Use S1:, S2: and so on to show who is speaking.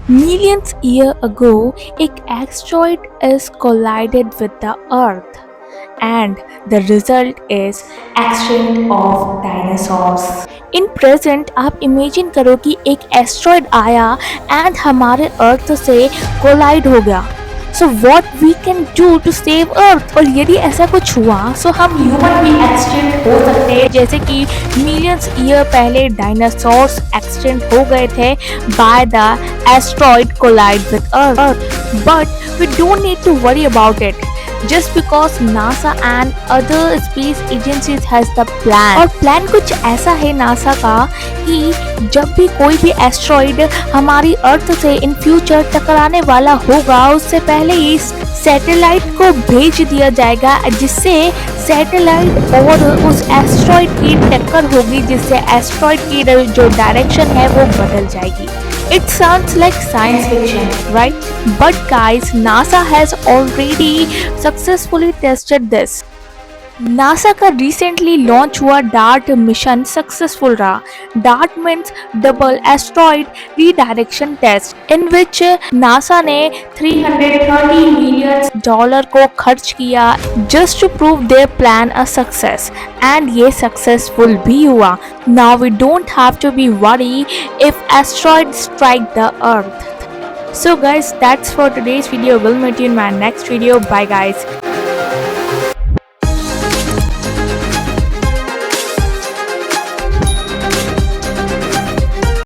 S1: Millions years ago, an asteroid is collided with the Earth, and the result is extinct of dinosaurs. In present आप imagine करो कि एक asteroid आया and हमारे अर्थ से collide हो गया. So what we can do to save earth. और यदि ऐसा कुछ हुआ सो हम ह्यूमन भी एक्सटेंट हो सकते हैं, जैसे कि मिलियंस ईयर पहले डायनासोर्स एक्सटेंट हो गए थे by the asteroid collide with earth. But we don't need to worry about it just because NASA and other space agencies has the plan. और प्लान कुछ ऐसा है नासा का कि जब भी कोई भी एस्ट्रॉइड हमारी अर्थ से इन फ्यूचर टकराने वाला होगा उससे पहले ही सैटेलाइट को भेज दिया जाएगा, जिससे सैटेलाइट और उस एस्ट्रॉइड की टक्कर होगी, जिससे एस्ट्रॉइड की जो डायरेक्शन है वो बदल जाएगी. It sounds like science fiction, right? But guys, NASA has already successfully tested this. NASA का रिसेंटली लॉन्च हुआ डार्ट मिशन सक्सेसफुल रहा. DART means double asteroid redirection test, in which NASA ने $330 मिलियन को खर्च किया just to prove their plan a success, and ये successful भी हुआ. Now we don't have to be worry if asteroid strike the earth. So guys, that's for today's video. We'll meet you in my next video. Bye guys.